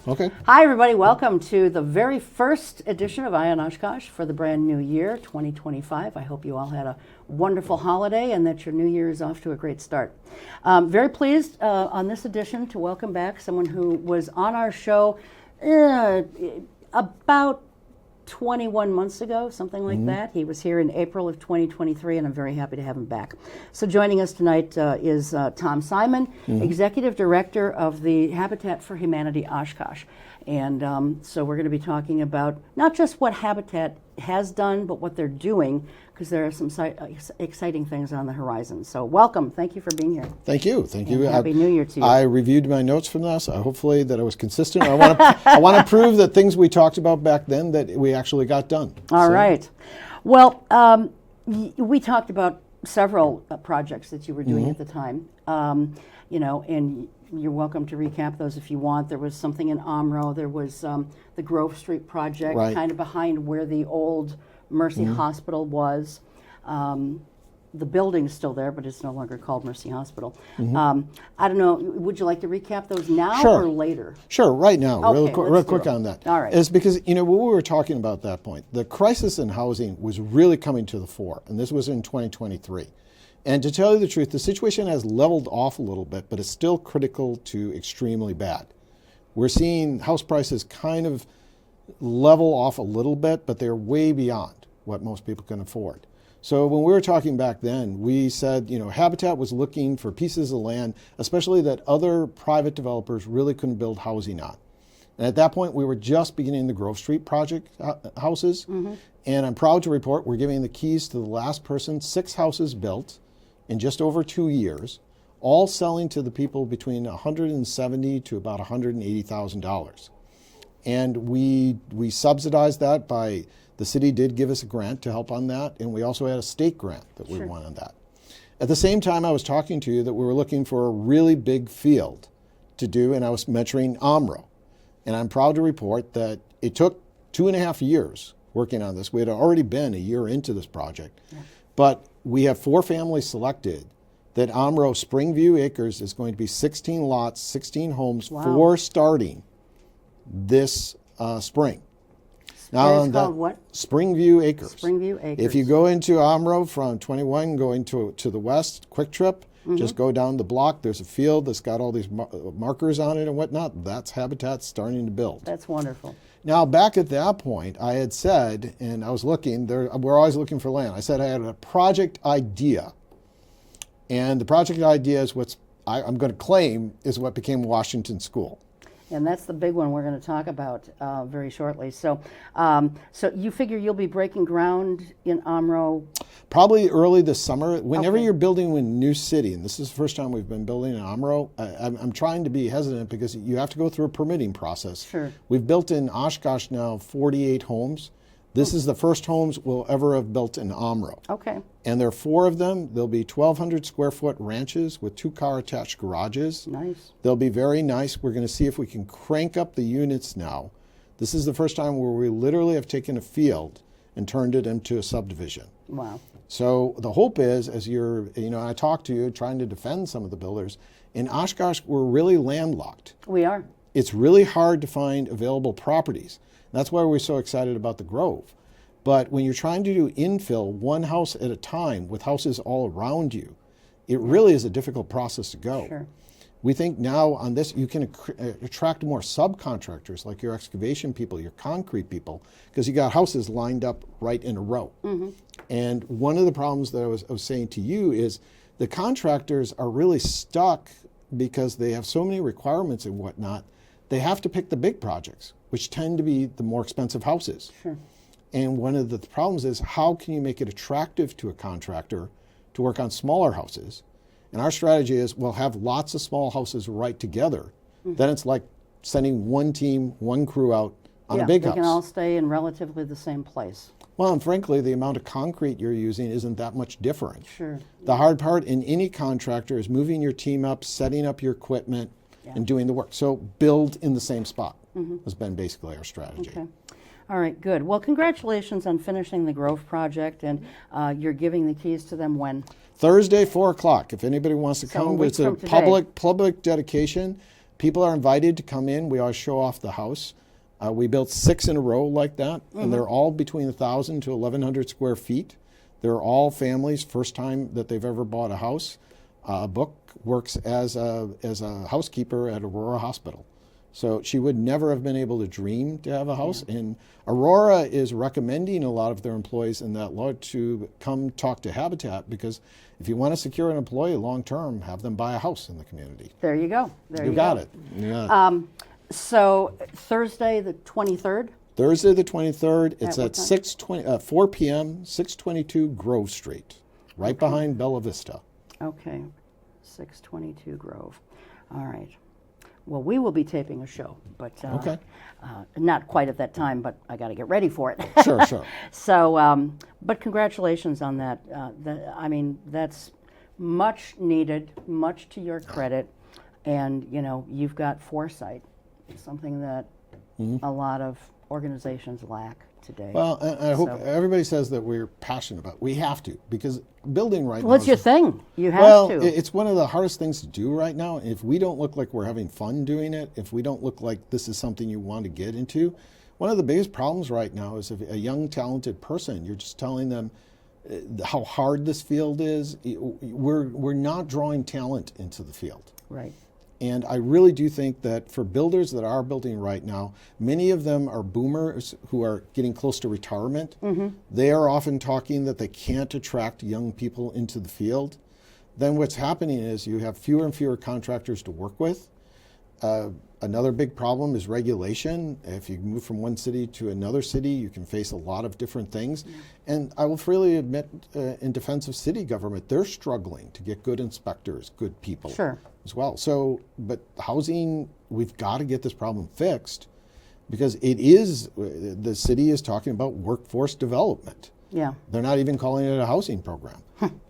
Okay. Hi, everybody. Welcome to the very first edition of EyeOnOshkosh for the brand new year, 2025. I hope you all had a wonderful holiday and that your new year is off to a great start. Very pleased on this edition to welcome back someone who was on our show about 21 months ago, something like that. He was here in April of 2023, and I'm very happy to have him back. So joining us tonight is Tom Simon, Executive Director of the Habitat for Humanity Oshkosh. And so we're going to be talking about not just what Habitat has done, but what they're doing, because there are some exciting things on the horizon. So welcome. Thank you for being here. Thank you. Thank you. Happy New Year to you. I reviewed my notes from this. Hopefully that I was consistent. I want to prove that things we talked about back then that we actually got done. All right. Well, we talked about several projects that you were doing at the time. And you're welcome to recap those if you want. There was something in Omro. There was the Grove Street project, kind of behind where the old Mercy Hospital was. The building's still there, but it's no longer called Mercy Hospital. I don't know, would you like to recap those now or later? Sure, right now, Okay, real quick on that. All right. It's because, what we were talking about at that point, the crisis in housing was really coming to the fore, and this was in 2023. And to tell you the truth, the situation has leveled off a little bit, but it's still critical to extremely bad. We're seeing house prices kind of level off a little bit, but they're way beyond what most people can afford. So when we were talking back then, we said, Habitat was looking for pieces of land, especially that other private developers really couldn't build housing on. And at that point, we were just beginning the Grove Street project houses. And I'm proud to report we're giving the keys to the last person, 6 houses built in just over 2 years, all selling to the people between $170,000 to about $180,000. And we subsidized that by, the city did give us a grant to help on that, and we also had a state grant that we won on that. At the same time, I was talking to you that we were looking for a really big field to do, and I was mentioning Omro. And I'm proud to report that it took 2.5 years working on this. We had already been a year into this project. But we have 4 families selected that Omro Springview Acres is going to be 16 lots, 16 homes for starting this spring. Now, it's called what? Springview Acres. Springview Acres. If you go into Omro from 21, going to the west, quick trip, just go down the block. There's a field that's got all these markers on it and whatnot. That's Habitat starting to build. That's wonderful. Now, back at that point, I had said, and I was looking, we're always looking for land. I said I had a project idea. And the project idea is I'm going to claim is what became Washington School. And that's the big one we're going to talk about very shortly. So so you figure you'll be breaking ground in Omro? Probably early this summer. Whenever you're building a new city, and this is the first time we've been building in Omro, I'm trying to be hesitant because you have to go through a permitting process. Sure. We've built in Oshkosh now 48 homes. This is the first homes we'll ever have built in Omro. Okay. And there are 4 of them. There'll be 1,200 square foot ranches with 2-car attached garages. Nice. They'll be very nice. We're going to see if we can crank up the units now. This is the first time where we literally have taken a field and turned it into a subdivision. Wow. So the hope is, as I talked to you trying to defend some of the builders, in Oshkosh, we're really landlocked. We are. It's really hard to find available properties. That's why we're so excited about the Grove. But when you're trying to do infill one house at a time with houses all around you, it really is a difficult process to go. Sure. We think now on this, you can attract more subcontractors like your excavation people, your concrete people, because you got houses lined up right in a row. And one of the problems that I was saying to you is the contractors are really stuck because they have so many requirements and whatnot. They have to pick the big projects, which tend to be the more expensive houses. Sure. And one of the problems is how can you make it attractive to a contractor to work on smaller houses? And our strategy is we'll have lots of small houses right together. Then it's like sending one team, one crew out on a big house. They can all stay in relatively the same place. Well, and frankly, the amount of concrete you're using isn't that much different. Sure. The hard part in any contractor is moving your team up, setting up your equipment, and doing the work. So build in the same spot has been basically our strategy. Okay. All right, good. Well, congratulations on finishing the Grove project, and you're giving the keys to them when? Thursday, 4 o'clock. If anybody wants to come, it's a public dedication. People are invited to come in. We always show off the house. We built 6 in a row like that, and they're all between 1,000 to 1,100 square feet. They're all families, first time that they've ever bought a house. Book works as a housekeeper at Aurora Hospital. So she would never have been able to dream to have a house. Yeah. And Aurora is recommending a lot of their employees in that law to come talk to Habitat, because if you want to secure an employee long term, have them buy a house in the community. There you go. You got it. Yeah. So Thursday the 23rd? Thursday the 23rd. It's at 4 p.m., 622 Grove Street, right behind Bella Vista. Okay, 622 Grove. All right. Well, we will be taping a show, but not quite at that time, but I got to get ready for it. Sure. So, but congratulations on that. I mean, that's much needed, much to your credit, and, you know, you've got foresight, something that a lot of organizations lack today. Well, I hope everybody says that we're passionate about it. We have to, because building right now. Well, it's your thing. You have to. It's one of the hardest things to do right now. If we don't look like we're having fun doing it, if we don't look like this is something you want to get into, one of the biggest problems right now is if a young, talented person, you're just telling them how hard this field is. We're not drawing talent into the field. Right. And I really do think that for builders that are building right now, many of them are boomers who are getting close to retirement. They are often talking that they can't attract young people into the field. Then what's happening is you have fewer and fewer contractors to work with. Another big problem is regulation. If you move from one city to another city, you can face a lot of different things. And I will freely admit, in defense of city government, they're struggling to get good inspectors, good people as well. So, but housing, we've got to get this problem fixed, because the city is talking about workforce development. Yeah. They're not even calling it a housing program.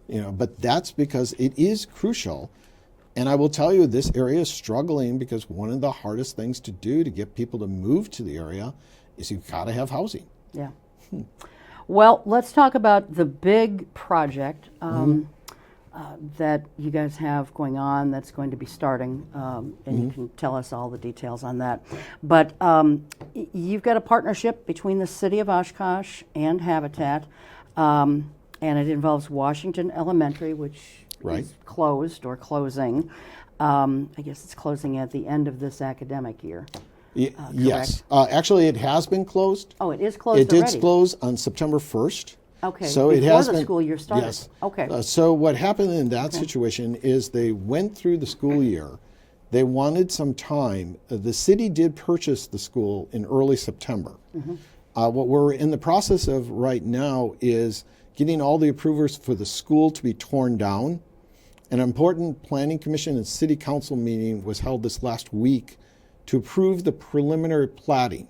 You know, but that's because it is crucial. And I will tell you, this area is struggling because one of the hardest things to do to get people to move to the area is you've got to have housing. Yeah. Well, let's talk about the big project that you guys have going on that's going to be starting, and you can tell us all the details on that. But you've got a partnership between the City of Oshkosh and Habitat, and it involves Washington Elementary, which is closed or closing. I guess it's closing at the end of this academic year. Yes. Actually, it has been closed. Oh, it is closed already? It did close on September 1st. Okay, so before it has the school year started. Yes. Okay. So what happened in that situation is they went through the school year. They wanted some time. The city did purchase the school in early September. What we're in the process of right now is getting all the approvers for the school to be torn down. An important planning commission and city council meeting was held this last week to approve the preliminary platting.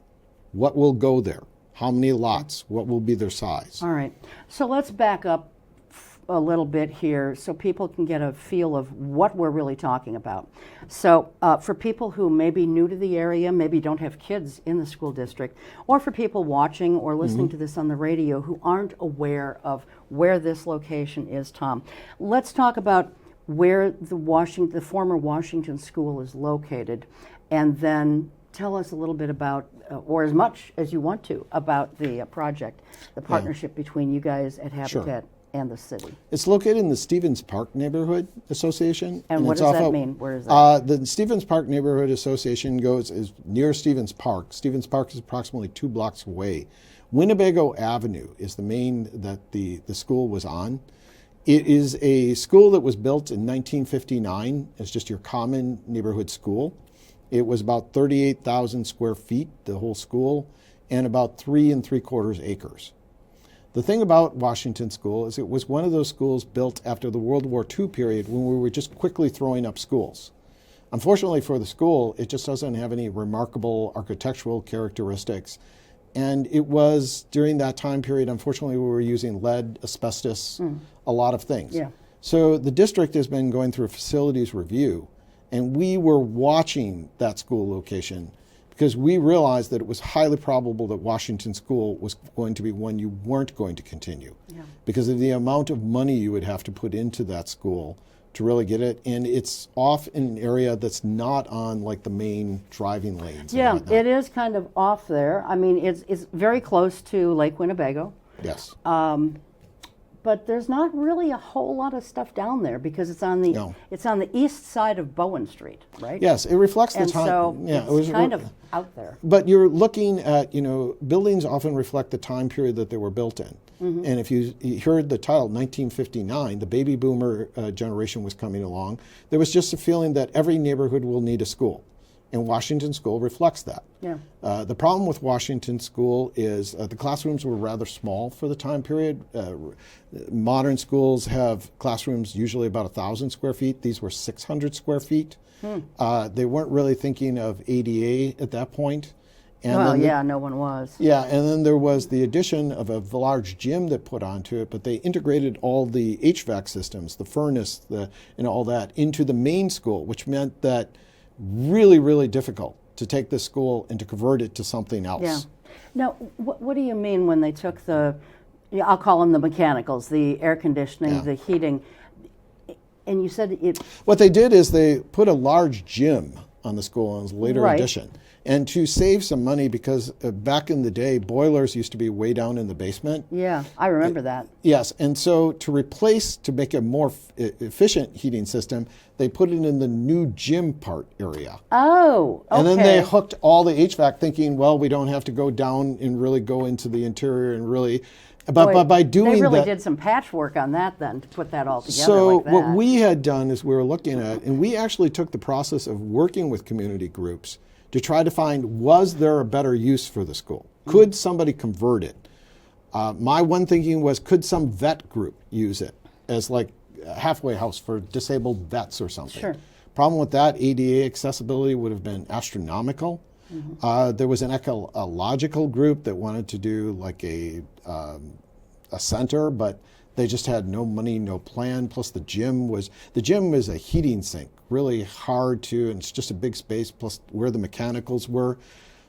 What will go there? How many lots? What will be their size? All right. So let's back up a little bit here so people can get a feel of what we're really talking about. So for people who may be new to the area, maybe don't have kids in the school district, or for people watching or listening to this on the radio who aren't aware of where this location is, Tom, let's talk about where the former Washington School is located, and then tell us a little bit about, or as much as you want to, about the project, the partnership between you guys at Habitat and the city. It's located in the Stevens Park Neighborhood Association. And what does that mean? Where is that? The Stevens Park Neighborhood Association is near Stevens Park. Stevens Park is approximately 2 blocks away. Winnebago Avenue is the main that the school was on. It is a school that was built in 1959. It's just your common neighborhood school. It was about 38,000 square feet, the whole school, and about 3 3/4 acres. The thing about Washington School is it was one of those schools built after the World War II period when we were just quickly throwing up schools. Unfortunately for the school, it just doesn't have any remarkable architectural characteristics. And it was during that time period, unfortunately, we were using lead, asbestos, a lot of things. Yeah. So the district has been going through a facilities review, and we were watching that school location because we realized that it was highly probable that Washington School was going to be one you weren't going to continue because of the amount of money you would have to put into that school to really get it, and it's off in an area that's not on like the main driving lanes. and Yeah, whatnot. it is kind of off there. I mean, it's very close to Lake Winnebago. Yes. But there's not really a whole lot of stuff down there because it's on the No. east side of Bowen Street, right? Yes, it reflects the And time. so yeah, it's kind of out there. But you're looking at, buildings often reflect the time period that they were built in. Mm-hmm. And if you heard the title, 1959, the baby boomer generation was coming along, there was just a feeling that every neighborhood will need a school. And Washington School reflects that. Yeah. The problem with Washington School is the classrooms were rather small for the time period. Modern schools have classrooms usually about 1,000 square feet. These were 600 square feet. They weren't really thinking of ADA at that point. And Well, then yeah, no one was. yeah, and then there was the addition of a large gym that put onto it, but they integrated all the HVAC systems, the furnace, and all that into the main school, which meant that really, really difficult to take this school and to convert it to something else. Yeah. Now, what do you mean when they took I'll call them the mechanicals, the air conditioning, Yeah. the heating, and you said it. What they did is they put a large gym on the school in a later Right. addition. And to save some money, because back in the day, boilers used to be way down in the basement. Yeah, I remember that. Yes, and so to make a more efficient heating system, they put it in the new gym part area. Oh, okay. And then they hooked all the HVAC thinking, well, we don't have to go down and really go into the interior and really, but by doing they really that. did some patchwork on that then to put that all together So like that. what we had done is we were looking at, and we actually took the process of working with community groups to try to find, was there a better use for the school? Could somebody convert it? My one thinking was, could some vet group use it as like a halfway house for disabled vets or something? Sure. Problem with that, ADA accessibility would have been astronomical. There was an ecological group that wanted to do like a center, but they just had no money, no plan. Plus the gym is a heating sink, really hard to, and it's just a big space, plus where the mechanicals were.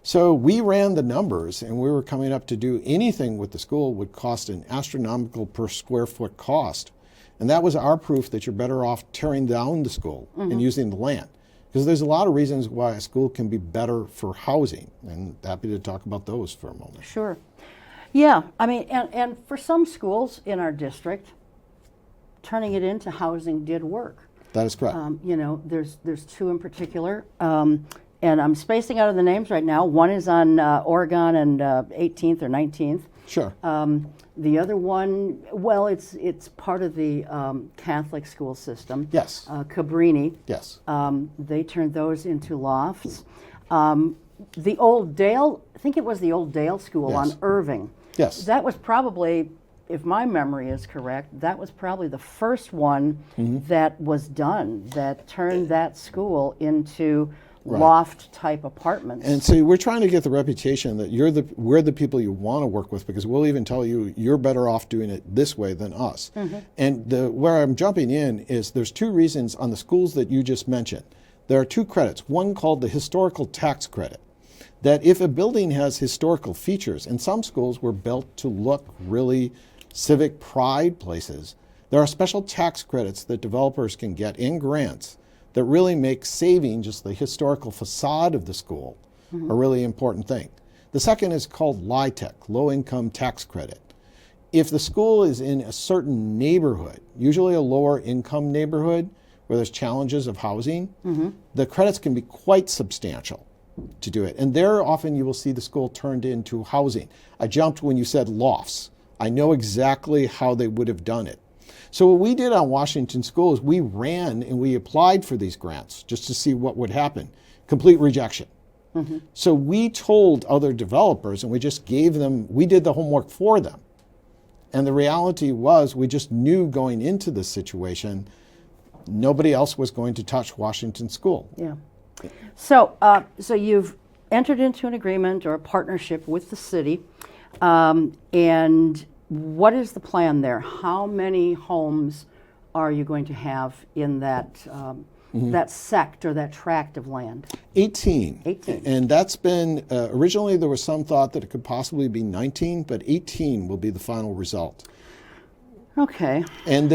So we ran the numbers, and we were coming up to do anything with the school would cost an astronomical per square foot cost. And that was our proof that you're better off tearing down the school and using the land. Because there's a lot of reasons why a school can be better for housing, and happy to talk about those for a moment. Sure. Yeah, I mean, and for some schools in our district, turning it into housing did work. That is correct. There's two in particular, and I'm spacing out of the names right now. One is on Oregon and 18th or 19th. Sure. The other one, well, it's part of the Catholic school system. Yes. Cabrini. Yes. They turned those into lofts. The old Dale, I think it was the old Dale School Yes. on Irving. Yes. That was probably, if my memory is correct, that was probably the first one that was done that turned that school into loft type apartments. And so we're trying to get the reputation that we're the people you want to work with, because we'll even tell you you're better off doing it this way than us. And where I'm jumping in is there's two reasons on the schools that you just mentioned. There are two credits, one called the historical tax credit, that if a building has historical features, and some schools were built to look really civic pride places, there are special tax credits that developers can get in grants that really make saving just the historical facade of the school a really important thing. The second is called LIHTC, Low Income Tax Credit. If the school is in a certain neighborhood, usually a lower income neighborhood where there's challenges of housing, the credits can be quite substantial to do it. And there often you will see the school turned into housing. I jumped when you said lofts. I know exactly how they would have done it. So what we did on Washington School is we ran and we applied for these grants just to see what would happen. Complete rejection. So we told other developers, and we just gave them, we did the homework for them. And the reality was we just knew going into this situation, nobody else was going to touch Washington School. Yeah. So you've entered into an agreement or a partnership with the city, and what is the plan there? How many homes are you going to have in that that sect or that tract of land? 18. 18. And that's been, originally there was some thought that it could possibly be 19, but 18 will be the final result. Okay. And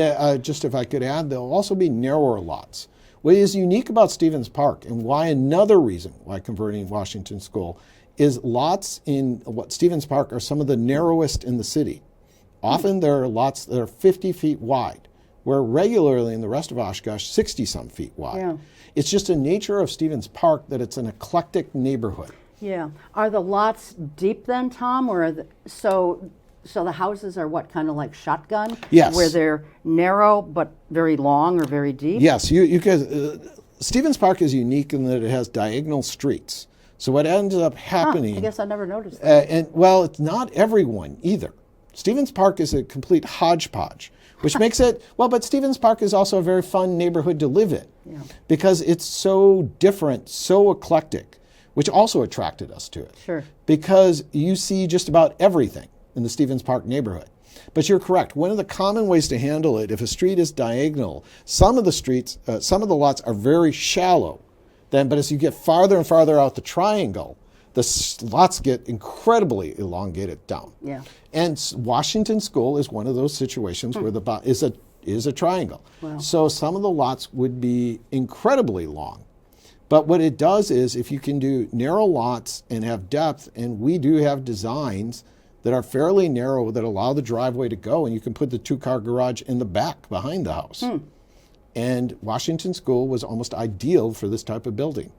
just if I could add, there'll also be narrower lots. What is unique about Stevens Park, and why another reason why converting Washington School, is lots in what Stevens Park are some of the narrowest in the city. Often there are lots that are 50 feet wide, where regularly in the rest of Oshkosh, 60-some feet wide. Yeah. It's just a nature of Stevens Park that it's an eclectic neighborhood. Yeah. Are the lots deep then, Tom, or so the houses are what, kind of like shotgun? Yes. Where they're narrow but very long or very deep? Yes, you guys, Stevens Park is unique in that it has diagonal streets. So what ends up happening... I guess I never noticed that. Well, it's not everyone either. Stevens Park is a complete hodgepodge, which makes it... Well, but Stevens Park is also a very fun neighborhood to live in. Yeah. Because it's so different, so eclectic, which also attracted us to it. Sure. Because you see just about everything in the Stevens Park neighborhood. But you're correct. One of the common ways to handle it, if a street is diagonal, some of the lots are very shallow. But as you get farther and farther out the triangle, the lots get incredibly elongated down. Yeah. And Washington School is one of those situations where the is a triangle. Wow. So some of the lots would be incredibly long. But what it does is, if you can do narrow lots and have depth, and we do have designs that are fairly narrow that allow the driveway to go, and you can put the two-car garage in the back behind the house. And Washington School was almost ideal for this type of building.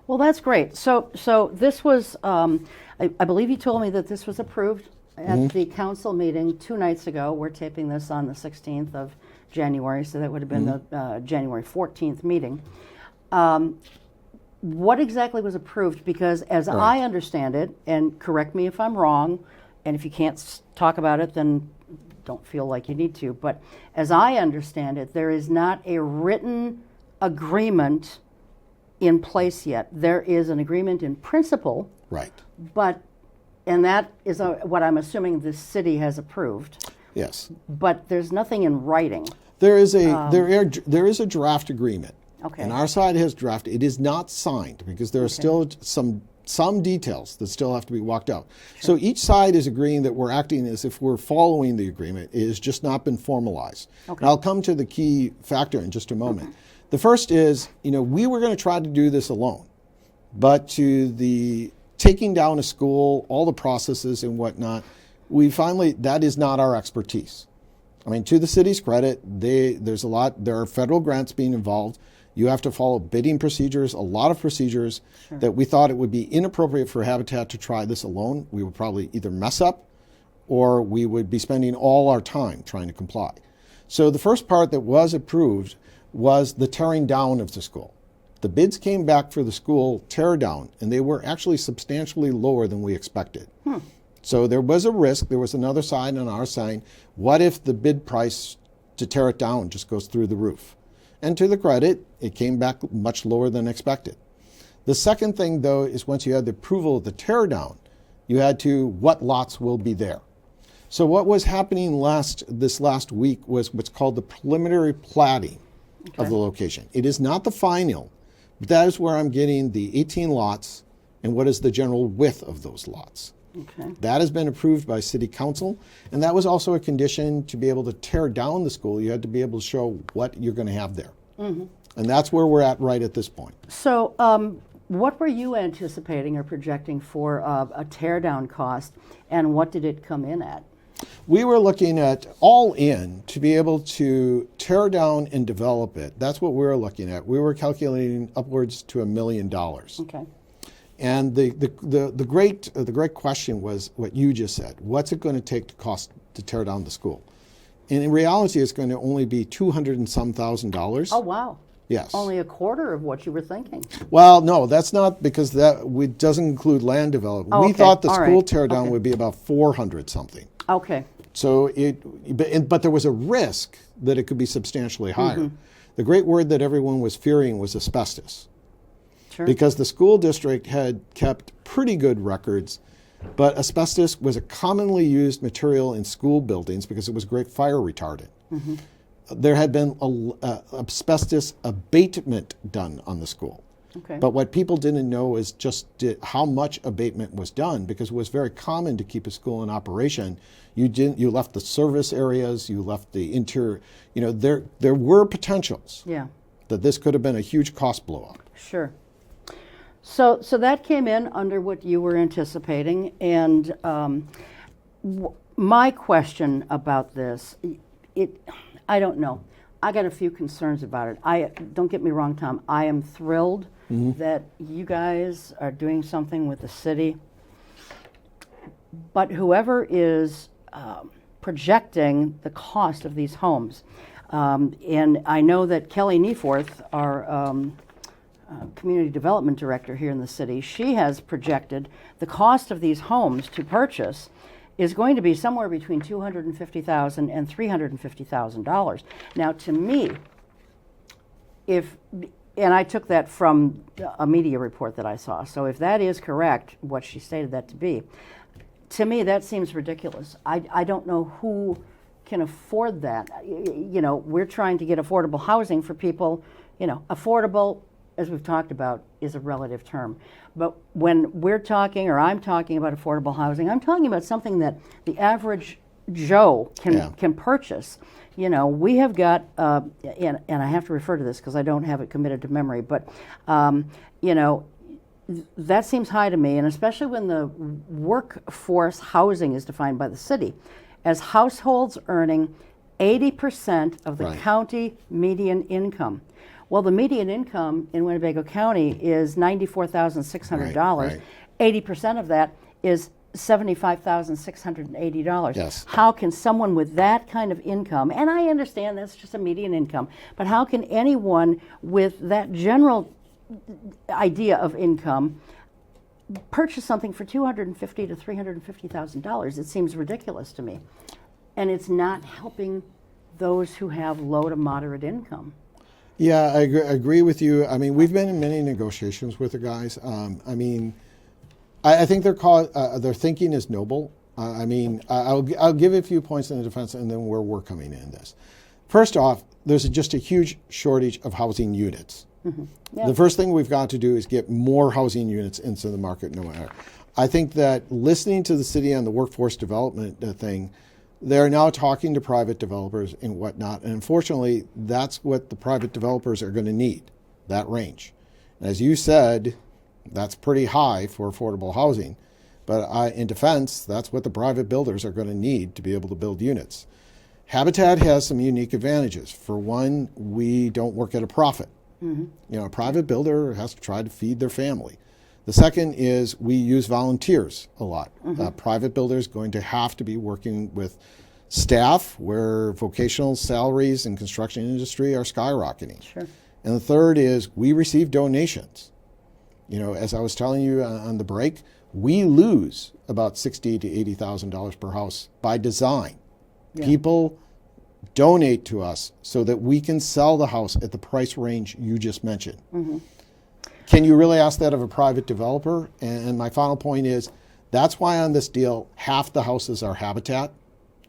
Well, that's great. So this was, I believe you told me that this was approved at the council meeting 2 nights ago. We're taping this on the 16th of January, so that would have been the January 14th meeting. What exactly was approved? Because as I understand it, and correct me if I'm wrong, and if you can't talk about it, then don't feel like you need to, but as I understand it, there is not a written agreement in place yet. There is an agreement in principle. Right. And that is what I'm assuming the city has approved. Yes. But there's nothing in writing. There is a draft agreement. Okay. And our side has drafted. It is not signed because there are still some details that still have to be walked out. Sure. So each side is agreeing that we're acting as if we're following the agreement. It has just not been formalized. Okay. And I'll come to the key factor in just a moment. The first is, we were going to try to do this alone, but to the taking down a school, all the processes and whatnot, that is not our expertise. I mean, to the city's credit, there are federal grants being involved. You have to follow bidding procedures, a lot of procedures that we thought it would be inappropriate for Habitat to try this alone. We would probably either mess up or we would be spending all our time trying to comply. So the first part that was approved was the tearing down of the school. The bids came back for the school tear down, and they were actually substantially lower than we expected. So there was a risk. There was another side on our side. What if the bid price to tear it down just goes through the roof? And to the credit, it came back much lower than expected. The second thing, though, is once you had the approval of the tear down, you had to, what lots will be there? So what was happening this last week was what's called the preliminary platting of the location. It is not the final, but that is where I'm getting the 18 lots and what is the general width of those lots. Okay. That has been approved by City Council, and that was also a condition to be able to tear down the school. You had to be able to show what you're going to have there. And that's where we're at right at this point. So what were you anticipating or projecting for a tear down cost, and what did it come in at? We were looking at all in to be able to tear down and develop it. That's what we were looking at. We were calculating upwards to $1 million. Okay. And the great question was what you just said. What's it going to take to tear down the school? And in reality, it's going to only be $200 and some thousand. Oh, wow. Yes. Only a quarter of what you were thinking. Well, no, that's not, because that doesn't include land development. Oh, we okay. thought the All school right. tear down Okay. would be about 400 something. Okay. So but there was a risk that it could be substantially higher. The great word that everyone was fearing was asbestos. Sure. Because the school district had kept pretty good records, but asbestos was a commonly used material in school buildings because it was great fire retardant. There had been asbestos abatement done on the school. Okay. But what people didn't know is just how much abatement was done, because it was very common to keep a school in operation. You left the service areas, you left the interior. There were potentials Yeah. that this could have been a huge cost blow up. Sure. So that came in under what you were anticipating, and my question about this, I don't know. I got a few concerns about it. Don't get me wrong, Tom. I am thrilled that you guys are doing something with the city, but whoever is projecting the cost of these homes, and I know that Kelly Nieforth, our community development director here in the city, she has projected the cost of these homes to purchase is going to be somewhere between $250,000 and $350,000. Now, to me, and I took that from a media report that I saw, so if that is correct, what she stated that to be, to me that seems ridiculous. I don't know who can afford that. We're trying to get affordable housing for people. Affordable, as we've talked about, is a relative term. But when we're talking, or I'm talking about affordable housing, I'm talking about something that the average Joe can purchase. We have got, and I have to refer to this because I don't have it committed to memory, but, that seems high to me, and especially when the workforce housing is defined by the city as households earning 80% of the county median income. Well, the median income in Winnebago County is $94,600. 80% of that is $75,680. Yes. How can someone with that kind of income, and I understand that's just a median income, but how can anyone with that general idea of income purchase something for $250,000 to $350,000? It seems ridiculous to me. And it's not helping those who have low to moderate income. Yeah, I agree with you. I mean, we've been in many negotiations with the guys. I think their thinking is noble. I'll give a few points in the defense, and then where we're coming in this. First off, there's just a huge shortage of housing units. Mm-hmm. Yeah. The first thing we've got to do is get more housing units into the market no matter. I think that listening to the city on the workforce development thing, they're now talking to private developers and whatnot. And unfortunately, that's what the private developers are going to need, that range. As you said, that's pretty high for affordable housing. But in defense, that's what the private builders are going to need to be able to build units. Habitat has some unique advantages. For one, we don't work at a profit. Mm-hmm. A private builder has to try to feed their family. The second is we use volunteers a lot. Mm-hmm. Private builders going to have to be working with staff where vocational salaries in construction industry are skyrocketing. Sure. And the third is we receive donations. As I was telling you on the break, we lose about $60,000 to $80,000 per house by design. Yeah. People donate to us so that we can sell the house at the price range you just mentioned. Mm-hmm. Can you really ask that of a private developer? And my final point is, that's why on this deal, half the houses are Habitat.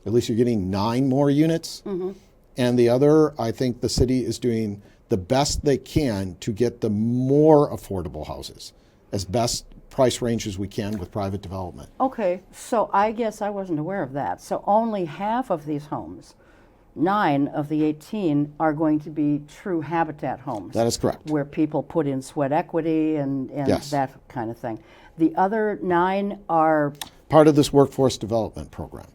At least you're getting 9 more units. Mm-hmm. And the other, I think the city is doing the best they can to get the more affordable houses as best price range as we can with private development. Okay, so I guess I wasn't aware of that. So only half of these homes, 9 of the 18, are going to be true Habitat homes. That is correct. Where people put in sweat equity and yes. that kind of thing. The other 9 are part of this workforce development program.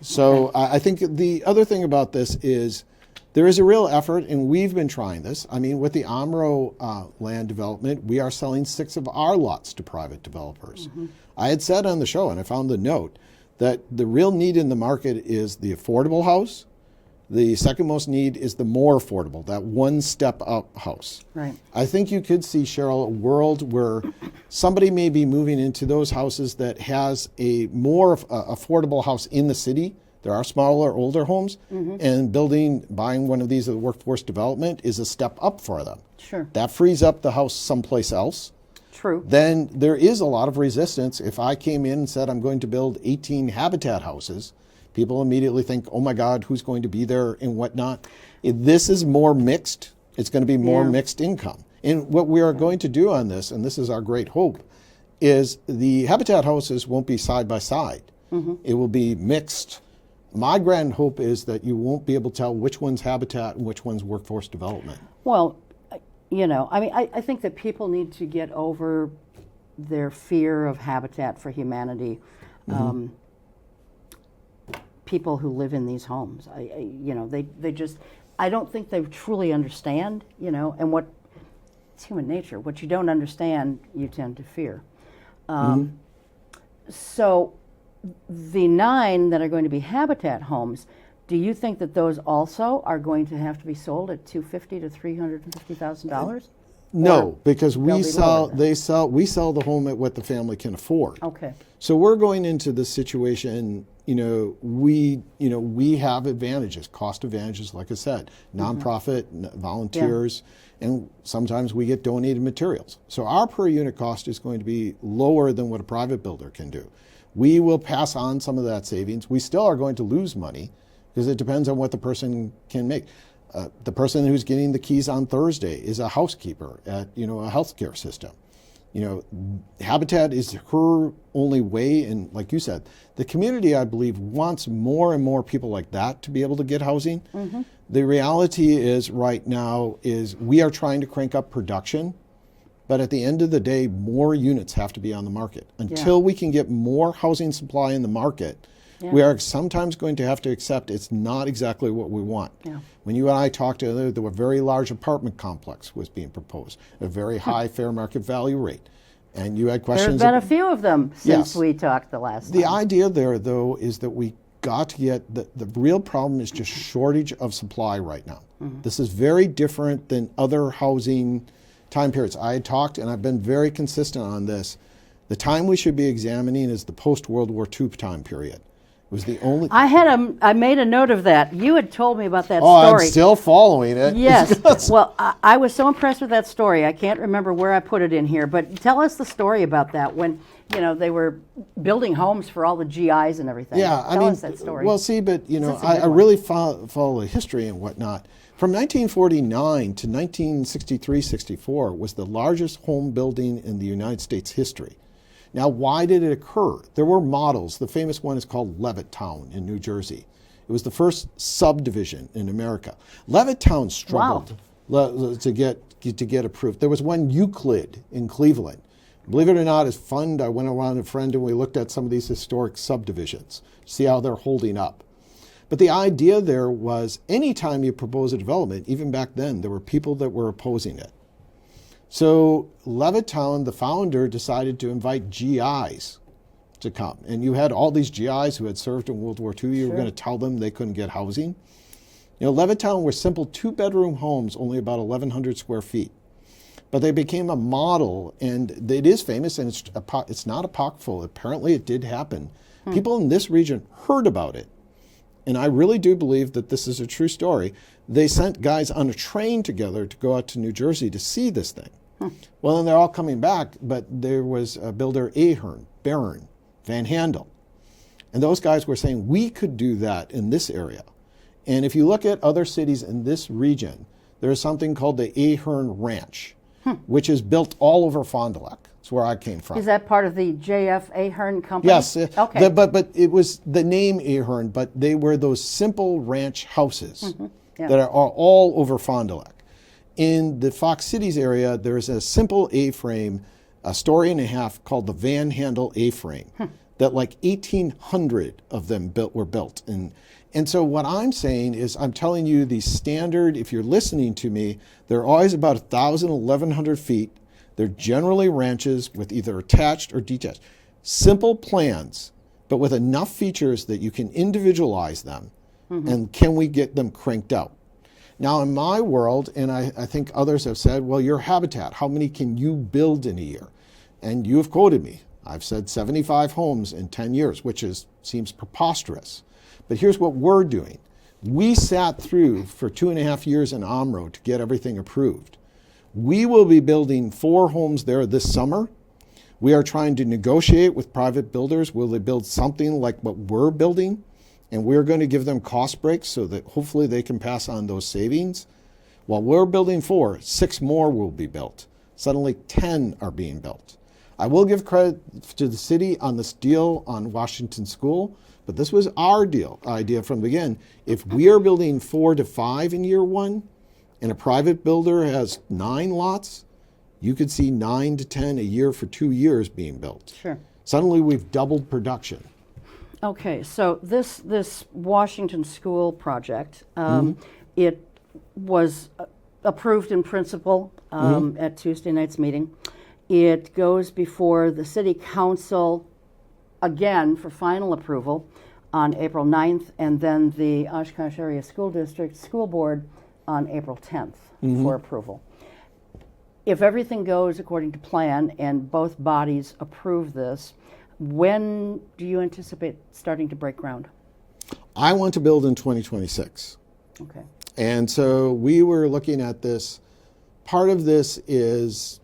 So okay. I think the other thing about this is there is a real effort, and we've been trying this. I mean, with the Omro land development, we are selling 6 of our lots to private developers. Mm-hmm. I had said on the show, and I found the note, that the real need in the market is the affordable house. The second most need is the more affordable, that one step up house. Right. I think you could see, Cheryl, a world where somebody may be moving into those houses that has a more affordable house in the city. There are smaller, older homes, mm-hmm. and buying one of these at the workforce development is a step up for them. Sure. That frees up the house someplace else. True. Then there is a lot of resistance. If I came in and said I'm going to build 18 Habitat houses, people immediately think, oh my God, who's going to be there and whatnot. If this is more mixed, it's going to be more mixed income. And what we are going to do on this, and this is our great hope, is the habitat houses won't be side by side. It will be mixed. My grand hope is that you won't be able to tell which one's habitat and which one's workforce development. Well, you know, I mean, I think that people need to get over their fear of Habitat for Humanity. People who live in these homes, you know, they just, I don't think they truly understand, you know, and it's human nature. What you don't understand, you tend to fear. So the 9 that are going to be Habitat homes, do you think that those also are going to have to be sold at $250,000 to $350,000? No, because we be sell, lower we sell the home at what the family can afford. Okay. So we're going into this situation, we have advantages, cost advantages, like I said, nonprofit, volunteers, and sometimes we get donated materials. So our per unit cost is going to be lower than what a private builder can do. We will pass on some of that savings. We still are going to lose money because it depends on what the person can make. The person who's getting the keys on Thursday is a housekeeper at, a healthcare system. Habitat is her only way, and like you said, the community, I believe, wants more and more people like that to be able to get housing. The reality is right now is we are trying to crank up production, but at the end of the day, more units have to be on the market. Until we can get more housing supply in the market, we are sometimes going to have to accept it's not exactly what we want. When you and I talked earlier, there were a very large apartment complex was being proposed, a very high fair market value rate. And you had questions. There's been a few of them since we talked the last time. The idea there, though, is that we got to get, the real problem is just shortage of supply right now. This is very different than other housing time periods. I had talked, and I've been very consistent on this. The time we should be examining is the post-World War II time period. It was the only. I made a note of that. You had told me about that story. story. I'm still following it. Yes. Well, I was so impressed with that story. I can't remember where I put it in here, but tell us the story about that when they were building homes for all the GIs and everything. Yeah, tell us that story. Well, see, but I really follow the history and whatnot. From 1949 to 1963-64 was the largest home building in the United States history. Now, why did it occur? There were models. The famous one is called Levittown in New Jersey. It was the first subdivision in America. Levittown struggled to get approved. There was one Euclid in Cleveland. Believe it or not, it's fun. I went around with a friend and we looked at some of these historic subdivisions, see how they're holding up. But the idea there was anytime you propose a development, even back then, there were people that were opposing it. So Levittown, the founder, decided to invite GIs to come. And you had all these GIs who had served in World War II. You were going to tell them they couldn't get housing. Levittown were simple 2-bedroom homes, only about 1,100 square feet. But they became a model, and it is famous, and it's not apocryphal. Apparently it did happen. People in this region heard about it. And I really do believe that this is a true story. They sent guys on a train together to go out to New Jersey to see this thing. Well, then they're all coming back, but there was a builder, Ahern, Barron, Van Handel. And those guys were saying, we could do that in this area. And if you look at other cities in this region, there's something called the Ahern Ranch, which is built all over Fond du Lac. That's where I came from. Is that part of the J.F. Ahern company? Yes. Okay. But it was the name Ahern, but they were those simple ranch houses that are all over Fond du Lac. In the Fox Cities area, there's a simple A-frame, a story and a half, called the Van Handel A-frame, that like 1,800 of them were built. And so what I'm saying is I'm telling you the standard, if you're listening to me, they're always about 1,000, 1,100 feet. They're generally ranches with either attached or detached. Simple plans, but with enough features that you can individualize them. And can we get them cranked out? Now, in my world, and I think others have said, well, your habitat, how many can you build in a year? And you have quoted me. I've said 75 homes in 10 years, which seems preposterous. But here's what we're doing. We sat through for 2.5 years in Omro to get everything approved. We will be building 4 homes there this summer. We are trying to negotiate with private builders. Will they build something like what we're building? And we're going to give them cost breaks so that hopefully they can pass on those savings. While we're building 4, 6 more will be built. Suddenly 10 are being built. I will give credit to the city on this deal on Washington School, but this was our idea from the beginning. If we are building 4 to 5 in year 1, and a private builder has 9 lots, you could see 9 to 10 a year for 2 years being built. Sure. Suddenly we've doubled production. Okay, so this Washington School project, it was approved in principle at Tuesday night's meeting. It goes before the City Council again for final approval on April 9th, and then the Oshkosh Area School District School Board on April 10th for approval. If everything goes according to plan and both bodies approve this, when do you anticipate starting to break ground? I want to build in 2026. Okay. And so we were looking at this. Part of this is,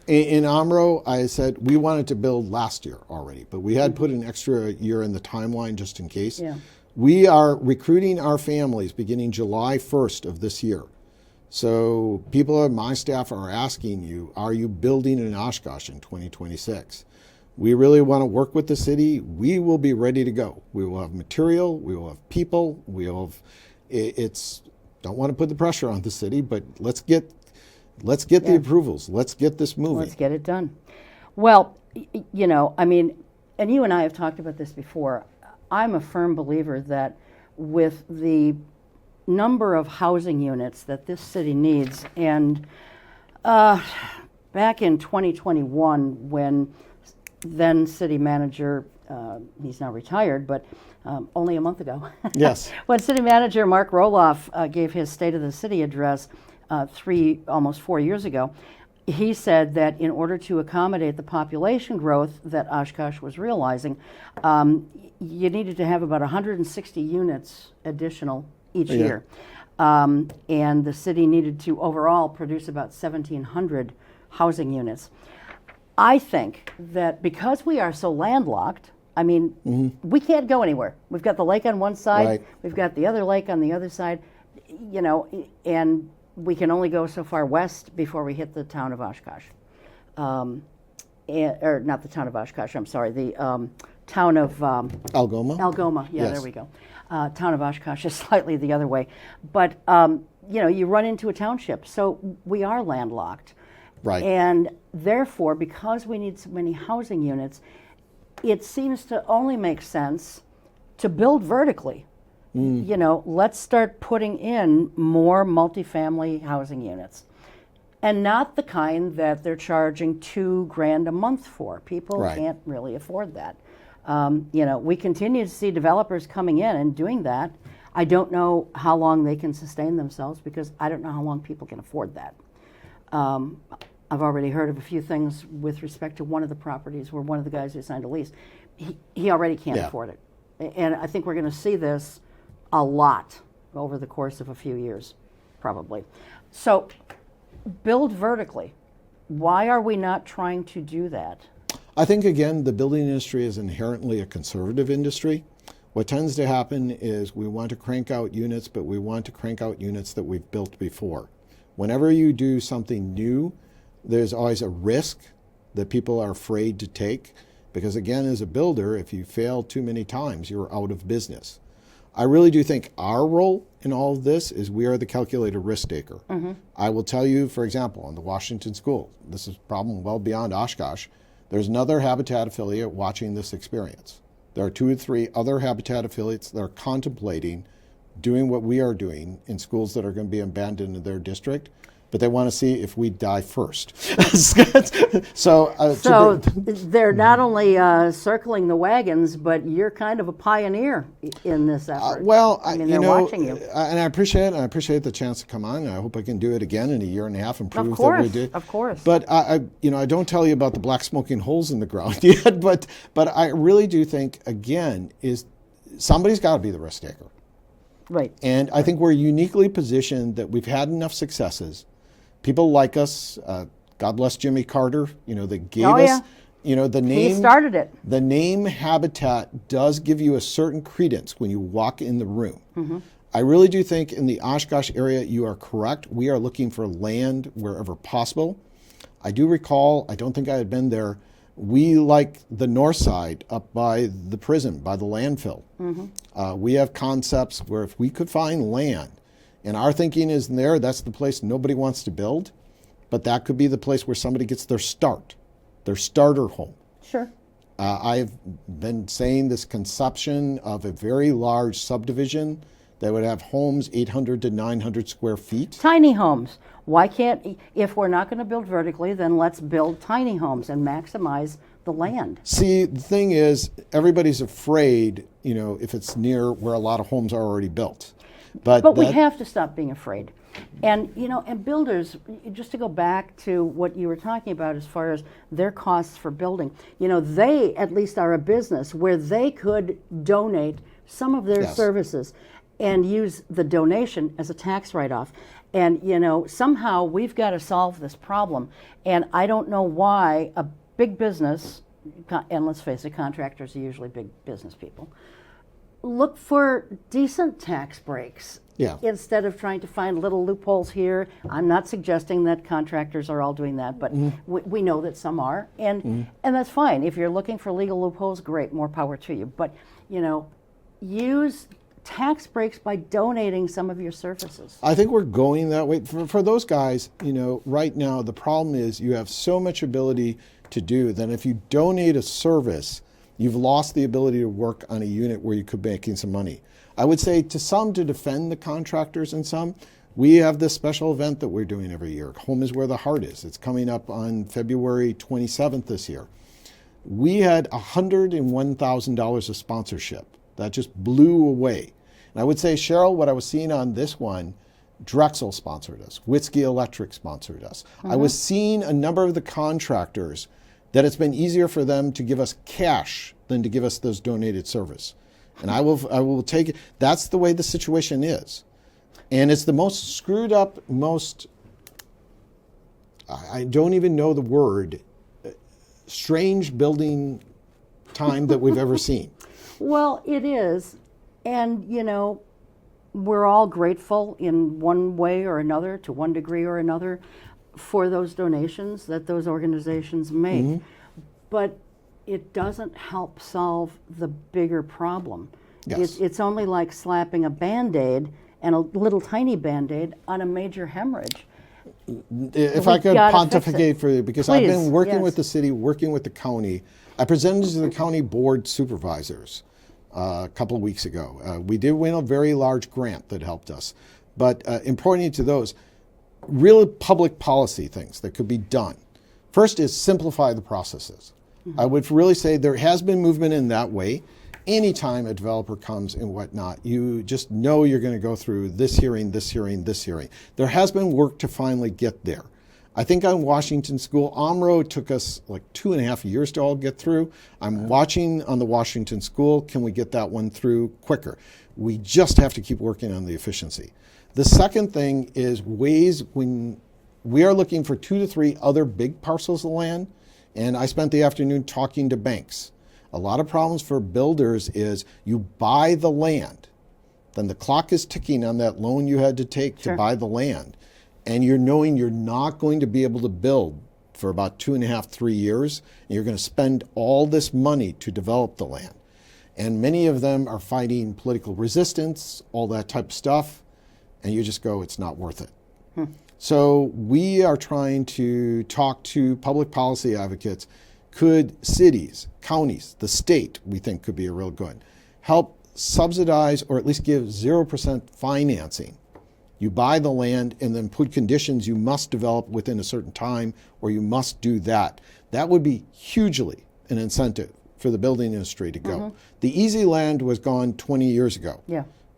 in Omro, I said we wanted to build last year already, but we had put an extra year in the timeline just in case. Yeah. We are recruiting our families beginning July 1st of this year. So people on my staff are asking you, are you building in Oshkosh in 2026? We really want to work with the city. We will be ready to go. We will have material. We will have people. We will have, don't want to put the pressure on the city, but let's get the approvals. Let's get this moving. Let's get it done. Well, you know, I mean, and you and I have talked about this before. I'm a firm believer that with the number of housing units that this city needs, and back in 2021, when then city manager, he's now retired, but only a month ago. Yes. When city manager Mark Roloff gave his State of the City address almost 4 years ago, he said that in order to accommodate the population growth that Oshkosh was realizing, you needed to have about 160 units additional each year. And the city needed to overall produce about 1,700 housing units. I think that because we are so landlocked, I mean, we can't go anywhere. We've got the lake on one side, we've got the other lake on the other side, you know, and we can only go so far west before we hit the town of Oshkosh. Or not the town of Oshkosh, I'm sorry, the town of Algoma? Algoma, yeah, Yes. there we go. Town of Oshkosh is slightly the other way. But, you know, you run into a township, so we are landlocked. Right. And therefore, because we need so many housing units, it seems to only make sense to build vertically. You know, let's start putting in more multifamily housing units. And not the kind that they're charging $2,000 a month for. People can't really afford that. You know, we continue to see developers coming in and doing that. I don't know how long they can sustain themselves because I don't know how long people can afford that. I've already heard of a few things with respect to one of the properties where one of the guys who signed a lease, he already can't afford it. And I think we're going to see this a lot over the course of a few years, probably. So build vertically. Why are we not trying to do that? I think, again, the building industry is inherently a conservative industry. What tends to happen is we want to crank out units, but we want to crank out units that we've built before. Whenever you do something new, there's always a risk that people are afraid to take because, again, as a builder, if you fail too many times, you're out of business. I really do think our role in all of this is we are the calculated risk taker. I will tell you, for example, on the Washington School, this is a problem well beyond Oshkosh. There's another Habitat affiliate watching this experience. There are 2 or 3 other Habitat affiliates that are contemplating doing what we are doing in schools that are going to be abandoned in their district, but they want to see if we die first. So they're not only circling the wagons, but you're kind of a pioneer in this effort. I mean, they're watching you. And I appreciate it. I appreciate the chance to come on. I hope I can do it again in a year and a half and prove that we did. Of course. But I don't tell you about the black smoking holes in the ground yet. But I really do think, again, is somebody's got to be the risk taker. Right. And I think we're uniquely positioned that we've had enough successes. People like us. God bless Jimmy Carter. That gave us. The name. He started it. The name Habitat does give you a certain credence when you walk in the room. I really do think in the Oshkosh area, you are correct. We are looking for land wherever possible. I do recall, I don't think I had been there, we like the north side up by the prison, by the landfill. We have concepts where if we could find land, and our thinking is there, that's the place nobody wants to build, but that could be the place where somebody gets their start, their starter home. Sure. I've been saying this conception of a very large subdivision that would have homes 800 to 900 square feet. Tiny homes. Why can't, if we're not going to build vertically, then let's build tiny homes and maximize the land. See, the thing is, everybody's afraid, if it's near where a lot of homes are already built. But we have to stop being afraid. And, and builders, just to go back to what you were talking about as far as their costs for building, they at least are a business where they could donate some of their services and use the donation as a tax write-off. And, somehow we've got to solve this problem. And I don't know why a big business, and let's face it, contractors are usually big business people, look for decent tax breaks instead of trying to find little loopholes here. I'm not suggesting that contractors are all doing that, but we know that some are. And that's fine. If you're looking for legal loopholes, great, more power to you. But, use tax breaks by donating some of your services. I think we're going that way. For those guys, right now the problem is you have so much ability to do that if you donate a service, you've lost the ability to work on a unit where you could be making some money. I would say to some, to defend the contractors and some, we have this special event that we're doing every year. Home is where the heart is. It's coming up on February 27th this year. We had $101,000 of sponsorship. That just blew away. And I would say, Cheryl, what I was seeing on this one, Drexel sponsored us. Whiskey Electric sponsored us. I was seeing a number of the contractors that it's been easier for them to give us cash than to give us those donated service. And I will take it. That's the way the situation is. And it's the most screwed up, I don't even know the word, strange building time that we've ever seen. Well, it is. And, we're all grateful in one way or another, to one degree or another, for those donations that those organizations make. But it doesn't help solve the bigger problem. Yes. It's only like slapping a Band-Aid, and a little tiny Band-Aid, on a major hemorrhage. If I could pontificate for you, because I've been working with the city, working with the county. I presented to the county board supervisors a couple of weeks ago. We did win a very large grant that helped us. But importantly to those, real public policy things that could be done. First is simplify the processes. I would really say there has been movement in that way. Anytime a developer comes and whatnot, you just know you're going to go through this hearing, this hearing, this hearing. There has been work to finally get there. I think on Washington School, OMRO took us like 2.5 years to all get through. I'm watching on the Washington School. Can we get that one through quicker? We just have to keep working on the efficiency. The second thing is ways when we are looking for 2 to 3 other big parcels of land, and I spent the afternoon talking to banks. A lot of problems for builders is you buy the land, then the clock is ticking on that loan you had to take to buy the land, and you're knowing you're not going to be able to build for about 2.5, 3 years, and you're going to spend all this money to develop the land. And many of them are fighting political resistance, all that type of stuff, and you just go, it's not worth it. So we are trying to talk to public policy advocates. Could cities, counties, the state, we think could be a real good, help subsidize or at least give 0% financing. You buy the land and then put conditions you must develop within a certain time, or you must do that. That would be hugely an incentive for the building industry to go. The easy land was gone 20 years ago.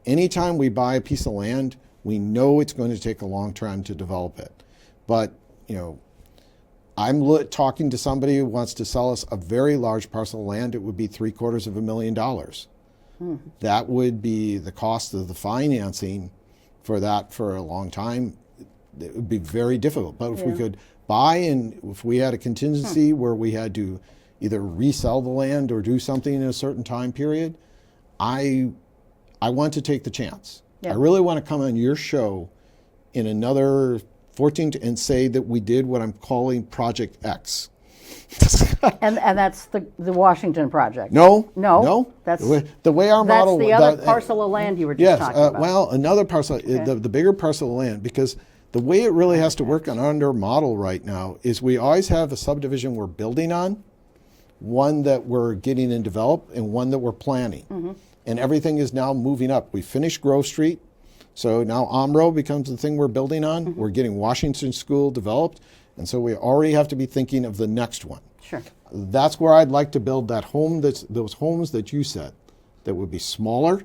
Anytime we buy a piece of land, we know it's going to take a long time to develop it. But, I'm talking to somebody who wants to sell us a very large parcel of land. It would be $750,000. That would be the cost of the financing for that for a long time. It would be very difficult. But if we could buy, and if we had a contingency where we had to either resell the land or do something in a certain time period, I want to take the chance. Yeah. I really want to come on your show in another 14 and say that we did what I'm calling Project X. And that's the Washington project. No. That's the way our that's model. the other parcel of land you were just talking about. Well, another parcel, the bigger parcel of land, because the way it really has to work on our model right now is we always have a subdivision we're building on, one that we're getting and develop, and one that we're planning. And everything is now moving up. We finished Grove Street, so now Omro becomes the thing we're building on. We're getting Washington School developed, and so we already have to be thinking of the next one. Sure. That's where I'd like to build that home. Those homes that you said, that would be smaller,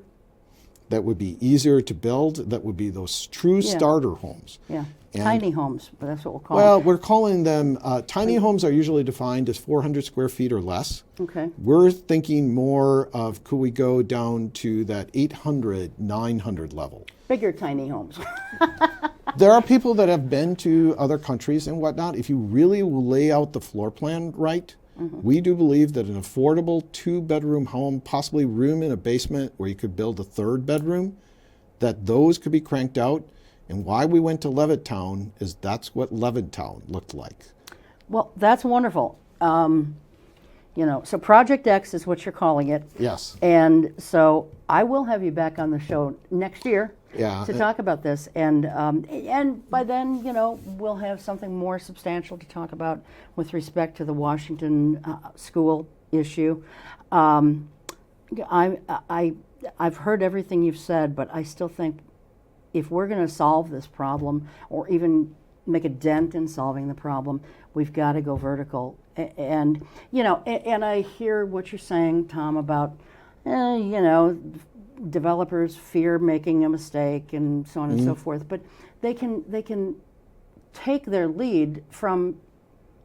that would be easier to build, that would be those true starter homes. Yeah. And Tiny homes, but that's what we'll call well, them. we're calling them, tiny homes are usually defined as 400 square feet or less. Okay. We're thinking more of, could we go down to that 800, 900 level? Bigger tiny homes. There are people that have been to other countries and whatnot. If you really lay out the floor plan right, we do believe that an affordable 2-bedroom home, possibly room in a basement where you could build a 3rd bedroom, that those could be cranked out. And why we went to Levittown is that's what Levittown looked like. Well, that's wonderful. So Project X is what you're calling it. Yes. And so I will have you back on the show next year to talk about this. And by then, we'll have something more substantial to talk about with respect to the Washington school issue. I've heard everything you've said, but I still think if we're going to solve this problem or even make a dent in solving the problem, we've got to go vertical. And I hear what you're saying, Tom, about, developers fear making a mistake and so on and so forth. But they can take their lead from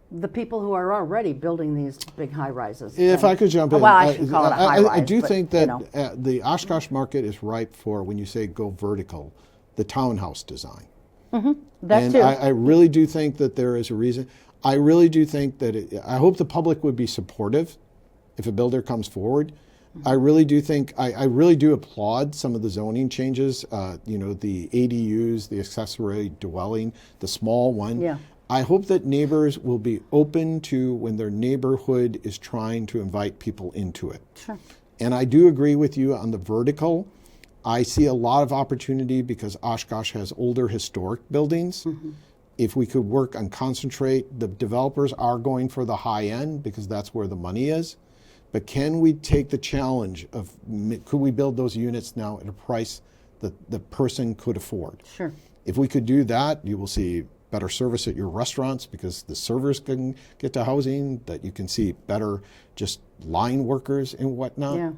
the people who are already building these big high rises. If I could jump in. Well, I should call it a high rise. I do think that the Oshkosh market is ripe for, when you say go vertical, the townhouse design. That and too. I really do think that there is a reason. I really do think that I hope the public would be supportive if a builder comes forward. I really do think, I really do applaud some of the zoning changes, the ADUs, the accessory dwelling, the small one. Yeah. I hope that neighbors will be open to when their neighborhood is trying to invite people into it. Sure. And I do agree with you on the vertical. I see a lot of opportunity because Oshkosh has older historic buildings. If we could work on concentrate, the developers are going for the high end because that's where the money is. But can we take the challenge of, could we build those units now at a price that the person could afford? Sure. If we could do that, you will see better service at your restaurants because the servers can get to housing, that you can see better just line workers and whatnot. Yeah.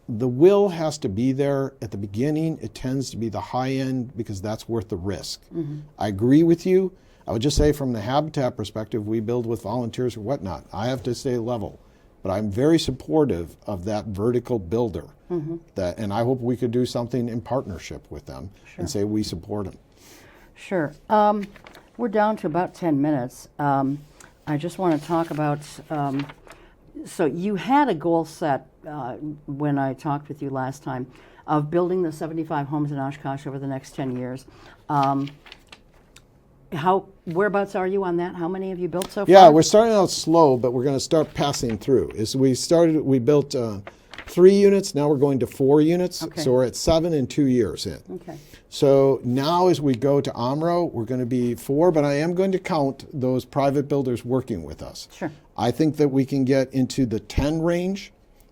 The will has to be there. At the beginning, it tends to be the high end because that's worth the risk. I agree with you. I would just say from the habitat perspective, we build with volunteers or whatnot. I have to stay level. But I'm very supportive of that vertical builder. And I hope we could do something in partnership with them and say we support them. Sure. We're down to about 10 minutes. I just want to talk about, so you had a goal set when I talked with you last time of building the 75 homes in Oshkosh over the next 10 years. Whereabouts are you on that? How many have you built so far? Yeah, we're starting out slow, but we're going to start passing through. We built 3 units, now we're going to 4 units. Okay. So we're at 7 and 2 years in. Okay. So now as we go to Omro, we're going to be 4, but I am going to count those private builders working with us. Sure. I think that we can get into the 10 range.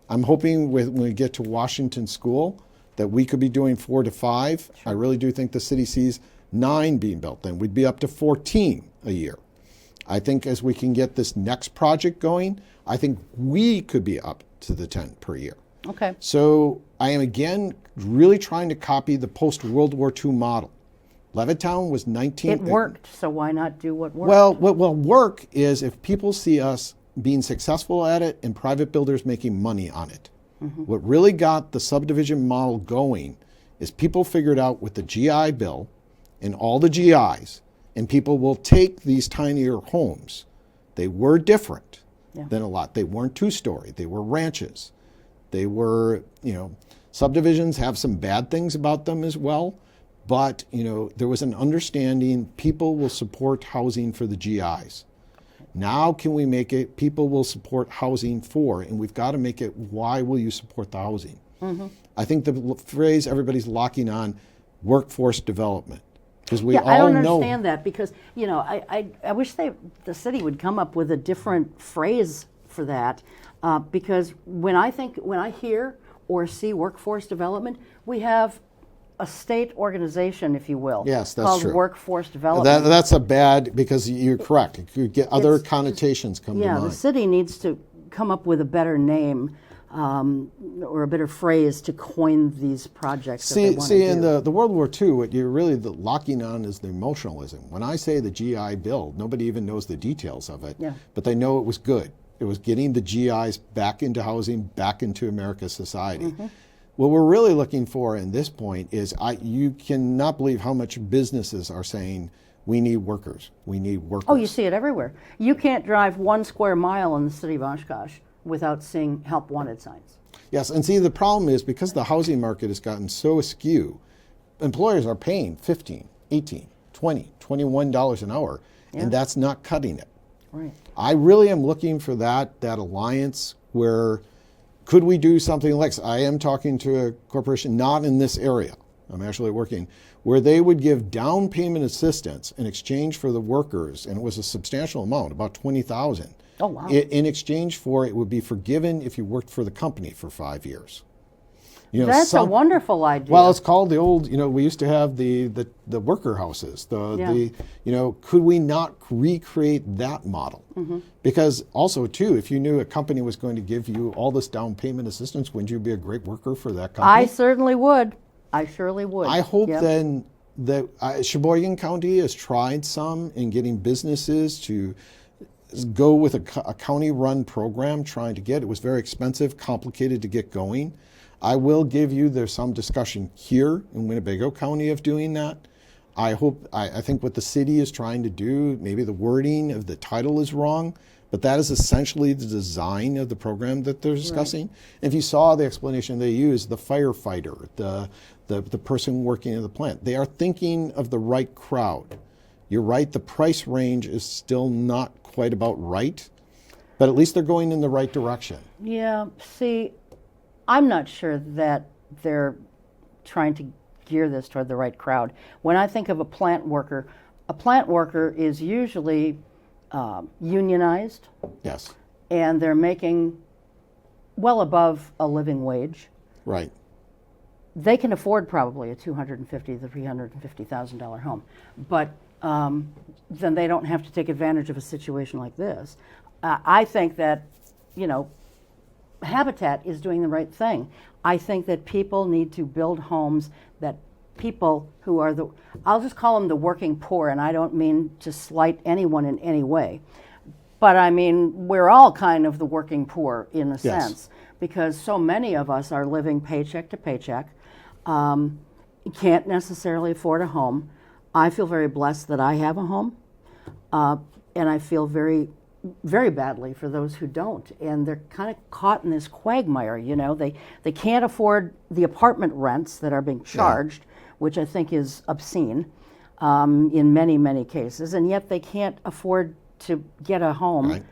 I'm hoping when we get to Washington School that we could be doing 4 to 5. Sure. I really do think the city sees 9 being built. Then we'd be up to 14 a year. I think as we can get this next project going, I think we could be up to the 10 per year. Okay. So I am again really trying to copy the post-World War II model. Levittown was 19... It worked, so why not do what worked? Well, what will work is if people see us being successful at it and private builders making money on it. What really got the subdivision model going is people figured out with the GI Bill and all the GIs, and people will take these tinier homes. They were different than a lot. They weren't 2-story. They were ranches. They were, Subdivisions have some bad things about them as well, but there was an understanding people will support housing for the GIs. Now can we make it people will support housing for, and we've got to make it why will you support the housing? Mm-hmm. I think the phrase everybody's locking on, workforce development, because we all know. I don't understand that because I wish the city would come up with a different phrase for that, because when I hear or see workforce development, we have a state organization, if you will. Yes, that's called true. Workforce Development. That's a bad, because you're correct. It could get other connotations come to mind. The city needs to come up with a better name or a better phrase to coin these projects. See, in the World War II, what you're really locking on is the emotionalism. When I say the GI Bill, nobody even knows the details of it, but they know it was good. It was getting the GIs back into housing, back into America's society. Mm-hmm. What we're really looking for in this point is you cannot believe how much businesses are saying, we need workers, we need workers. Oh, you see it everywhere. You can't drive 1 square mile in the city of Oshkosh without seeing help wanted signs. Yes, and see, the problem is because the housing market has gotten so askew, employers are paying $15, $18, $20, $21 an hour, and that's not cutting it. Right. I really am looking for that alliance where could we do something like, I am talking to a corporation, not in this area, I'm actually working, where they would give down payment assistance in exchange for the workers, and it was a substantial amount, about $20,000. Oh, wow. In exchange for it would be forgiven if you worked for the company for 5 years. That's a wonderful idea. Well, it's called the old, we used to have the worker houses. Could we not recreate that model? Mm-hmm. Because also, too, if you knew a company was going to give you all this down payment assistance, wouldn't you be a great worker for that company? I certainly would. I surely would. I hope then that Sheboygan County has tried some in getting businesses to go with a county-run program trying to get. It was very expensive, complicated to get going. I will give you, there's some discussion here in Winnebago County of doing that. I think what the city is trying to do, maybe the wording of the title is wrong, but that is essentially the design of the program that they're discussing. Right. If you saw the explanation they use, the firefighter, the person working in the plant, they are thinking of the right crowd. You're right, the price range is still not quite about right, but at least they're going in the right direction. Yeah, see, I'm not sure that they're trying to gear this toward the right crowd. When I think of a plant worker is usually unionized. Yes. And they're making well above a living wage. Right. They can afford probably a $250,000 to $350,000 home, but then they don't have to take advantage of a situation like this. I think that, Habitat is doing the right thing. I think that people need to build homes that people who are I'll just call them the working poor, and I don't mean to slight anyone in any way, but I mean, we're all kind of the working poor in a sense, because so many of us are living paycheck to paycheck, can't necessarily afford a home. I feel very blessed that I have a home, and I feel very, very badly for those who don't, and they're kind of caught in this quagmire. They can't afford the apartment rents that are being charged, which I think is obscene in many, many cases, and yet they can't afford to get a home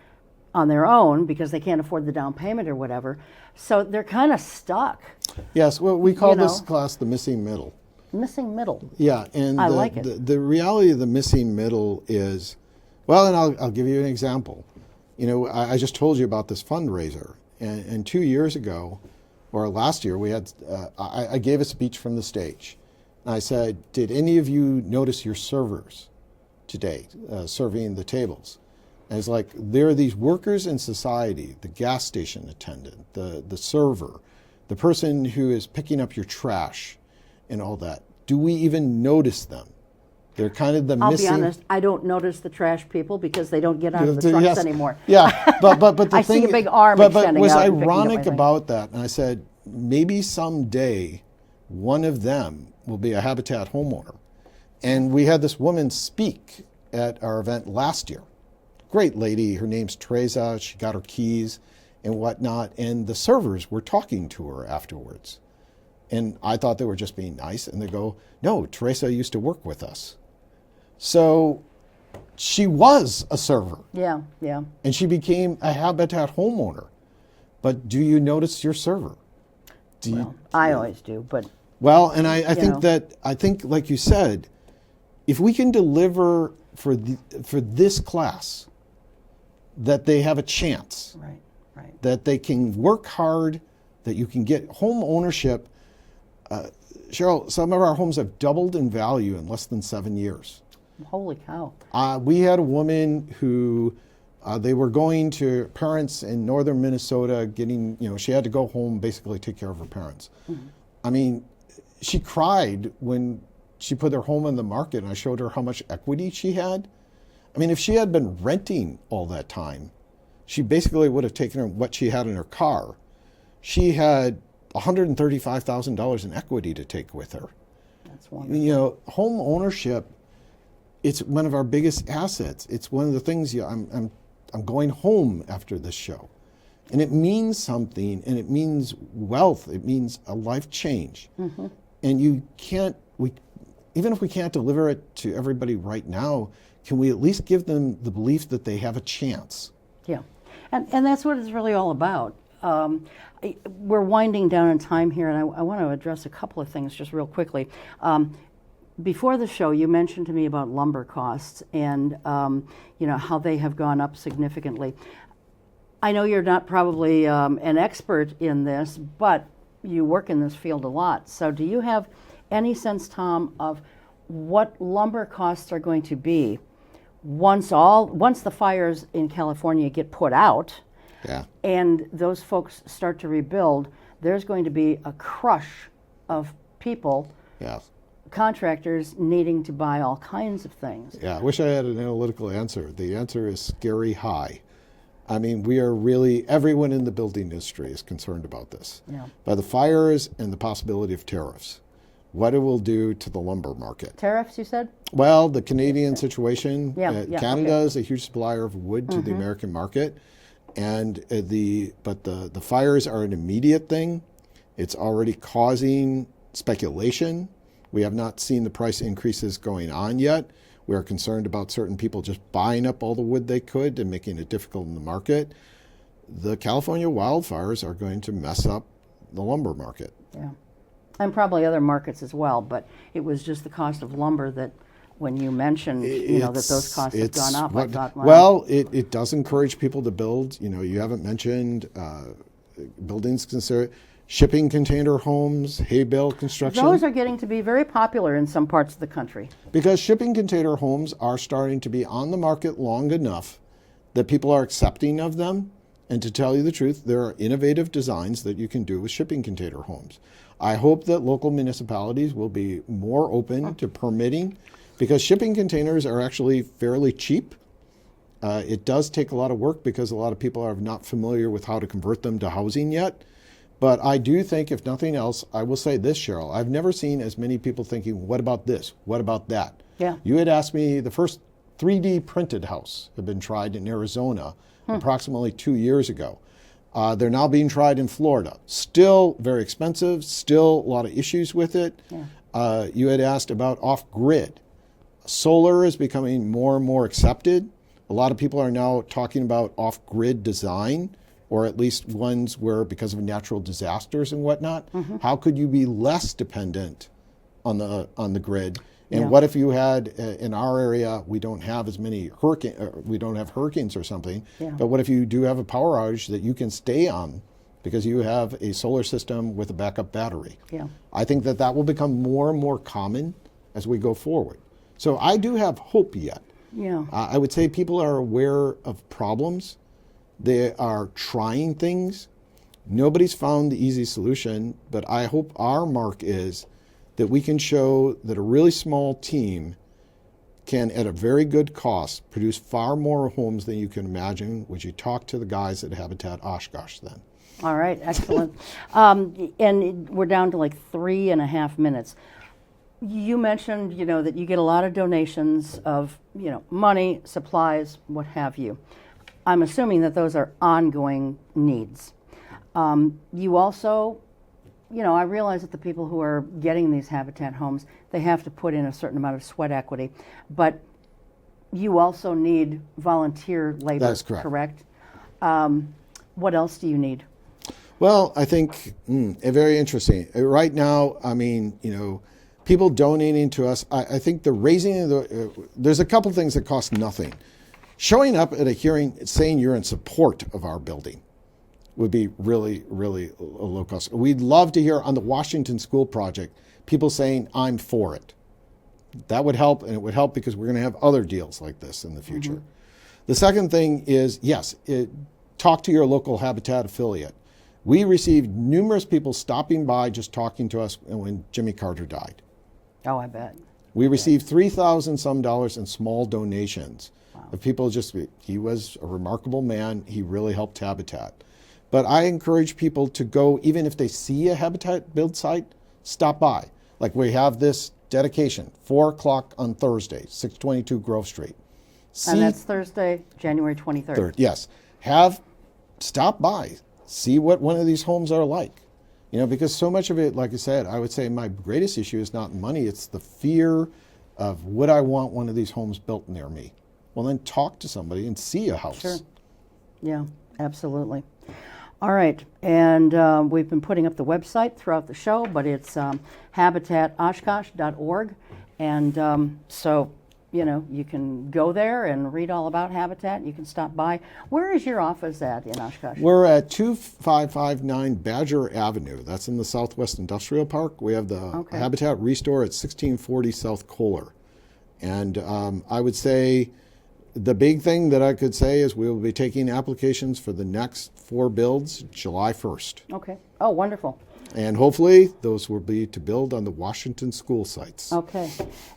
on their own because they can't afford the down payment or whatever. So they're kind of stuck. Yes, well, we call this class the missing middle. Missing middle. Yeah, and I like it. The reality of the missing middle is, well, and I'll give you an example. I just told you about this fundraiser, and 2 years ago, or last year, we had I gave a speech from the stage. And I said, did any of you notice your servers today serving the tables? And it's like, there are these workers in society, the gas station attendant, the server, the person who is picking up your trash and all that. Do we even notice them? They're kind of the missing. I'll be honest, I don't notice the trash people because they don't get out of the trucks anymore. Yeah, but the I thing, see a big arm but extending was out ironic about that, and I said, maybe someday one of them will be a Habitat homeowner. And we had this woman speak at our event last year. Great lady, her name's Teresa, she got her keys and whatnot, and the servers were talking to her afterwards. And I thought they were just being nice. And they go, no, Teresa used to work with us. So she was a server. Yeah, yeah. And she became a Habitat homeowner. But do you notice your server? I always do, but... Well, and I think, like you said, if we can deliver for this class, that they have a chance, right, that they can work hard, that you can get home ownership. Cheryl, some of our homes have doubled in value in less than 7 years. Holy cow. We had a woman who, they were going to parents in northern Minnesota getting, she had to go home, basically take care of her parents. Mm-hmm. I mean, she cried when she put her home on the market and I showed her how much equity she had. I mean, if she had been renting all that time, she basically would have taken what she had in her car. She had $135,000 in equity to take with her. That's wonderful. Home ownership, it's one of our biggest assets. It's one of the things, I'm going home after this show. And it means something, and it means wealth. It means a life change. Mm-hmm. And even if we can't deliver it to everybody right now, can we at least give them the belief that they have a chance? Yeah, and that's what it's really all about. We're winding down in time here, and I want to address a couple of things just real quickly. Before the show, you mentioned to me about lumber costs and how they have gone up significantly. I know you're not probably an expert in this, but you work in this field a lot. So do you have any sense, Tom, of what lumber costs are going to be once the fires in California get put out, and those folks start to rebuild? There's going to be a crush of people, contractors needing to buy all kinds of things. Yeah, I wish I had an analytical answer. The answer is scary high. I mean, everyone in the building industry is concerned about this. Yeah. By the fires and the possibility of tariffs. What it will do to the lumber market. Tariffs, you said? Well, the Canadian situation. Canada is a huge supplier of wood to the American market. And the fires are an immediate thing. It's already causing speculation. We have not seen the price increases going on yet. We are concerned about certain people just buying up all the wood they could and making it difficult in the market. The California wildfires are going to mess up the lumber market. Yeah, and probably other markets as well, but it was just the cost of lumber that when you mentioned that those costs have gone up, I thought, well, it does encourage people to build. You haven't mentioned buildings considered shipping container homes, hay bale construction. Those are getting to be very popular in some parts of the country. Because shipping container homes are starting to be on the market long enough that people are accepting of them. And to tell you the truth, there are innovative designs that you can do with shipping container homes. I hope that local municipalities will be more open to permitting, because shipping containers are actually fairly cheap. It does take a lot of work because a lot of people are not familiar with how to convert them to housing yet. But I do think, if nothing else, I will say this, Cheryl. I've never seen as many people thinking, what about this? What about that? Yeah. You had asked me, the first 3D printed house had been tried in Arizona approximately 2 years ago. They're now being tried in Florida. Still very expensive, still a lot of issues with it. Yeah. You had asked about off-grid. Solar is becoming more and more accepted. A lot of people are now talking about off-grid design, or at least ones where, because of natural disasters and whatnot, how could you be less dependent on the grid? And what if you had, in our area, we don't have as many we don't have hurricanes or something, but what if you do have a power outage that you can stay on because you have a solar system with a backup battery? Yeah. I think that will become more and more common as we go forward. So I do have hope yet. Yeah. I would say people are aware of problems. They are trying things. Nobody's found the easy solution, but I hope our mark is that we can show that a really small team can, at a very good cost, produce far more homes than you can imagine. Would you talk to the guys at Habitat Oshkosh then? All right, excellent. And we're down to like 3.5 minutes. You mentioned, that you get a lot of donations of, money, supplies, what have you. I'm assuming that those are ongoing needs. You also I realize that the people who are getting these Habitat homes, they have to put in a certain amount of sweat equity, but you also need volunteer labor. That's correct. What else do you need? Well, I think very interesting. Right now, I mean, people donating to us. I think the raising of there's a couple things that cost nothing. Showing up at a hearing saying you're in support of our building would be really, really low cost. We'd love to hear on the Washington School Project people saying, I'm for it. That would help, and it would help because we're going to have other deals like this in the future. Mm-hmm. The second thing is, yes, talk to your local Habitat affiliate. We received numerous people stopping by just talking to us when Jimmy Carter died. Oh, I bet. We received $3,000 some in small donations. Wow. Of people he was a remarkable man. He really helped Habitat. But I encourage people to go, even if they see a Habitat build site, stop by. Like we have this dedication, 4 o'clock on Thursday, 622 Grove Street. And that's Thursday, January 23rd. Yes. Stop by, see what one of these homes are like. Because so much of it, like I said, I would say my greatest issue is not money, it's the fear of would I want one of these homes built near me? Well, then talk to somebody and see a house. Sure. Yeah, absolutely. All right, and we've been putting up the website throughout the show, but it's habitatoshkosh.org, and so you can go there and read all about Habitat. You can stop by. Where is your office at in Oshkosh? We're at 2559 Badger Avenue. That's in the Southwest Industrial Park. We have the Habitat Restore at 1640 South Kohler, and I would say the big thing that I could say is we will be taking applications for the next 4 builds July 1st. Okay. Oh, wonderful. And hopefully those will be to build on the Washington school sites. Okay.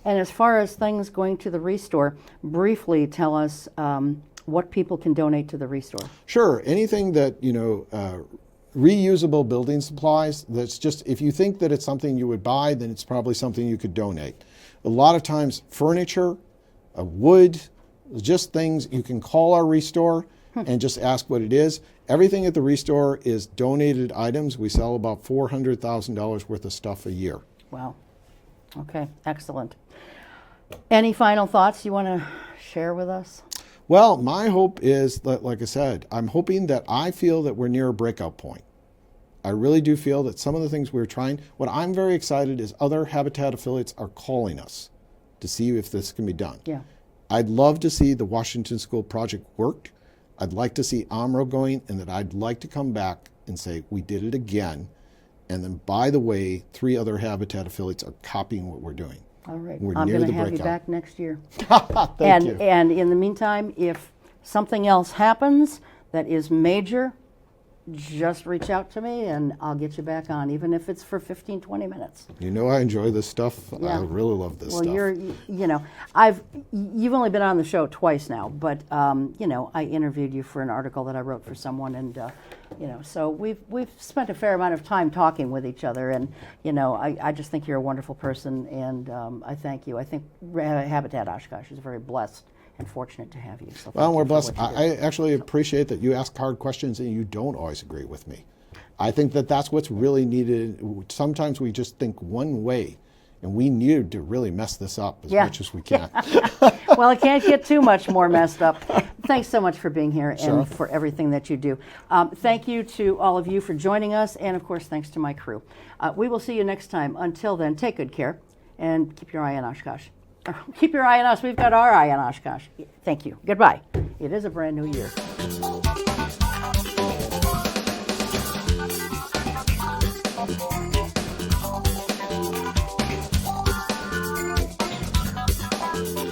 And as far as things going to the Restore, briefly tell us what people can donate to the Restore. Sure. Anything that, reusable building supplies, that's just, if you think that it's something you would buy, then it's probably something you could donate. A lot of times furniture, wood, just things you can call our Restore and just ask what it is. Everything at the Restore is donated items. We sell about $400,000 worth of stuff a year. Wow. Okay, excellent. Any final thoughts you want to share with us? Well, my hope is that, like I said, I'm hoping that I feel that we're near a breakout point. I really do feel that some of the things we're trying, what I'm very excited is other Habitat affiliates are calling us to see if this can be done. Yeah. I'd love to see the Washington School Project worked. I'd like to see AMRO going, and that I'd like to come back and say, we did it again. And then, by the way, 3 other Habitat affiliates are copying what we're doing. All right. We're I'm near going the to have you breakout. back next year. Thank you. And in the meantime, if something else happens that is major, just reach out to me and I'll get you back on, even if it's for 15, 20 minutes. I enjoy this stuff. Yeah. I really love this stuff. Well, you've only been on the show twice now, but I interviewed you for an article that I wrote for someone, and so we've spent a fair amount of time talking with each other, and I just think you're a wonderful person, and I thank you. I think Habitat Oshkosh is very blessed and fortunate to have you. So well, we're blessed. I I actually appreciate that you ask hard questions and you don't always agree with me. I think that that's what's really needed. Sometimes we just think one way, and we need to really mess this up as much as we can. Well, it can't get too much more messed up. Thanks so much for being here Sure. and for everything that you do. Thank you to all of you for joining us, and of course, thanks to my crew. We will see you next time. Until then, take good care and keep your eye on Oshkosh. Keep your eye on us. We've got our eye on Oshkosh. Thank you. Goodbye. It is a brand new year.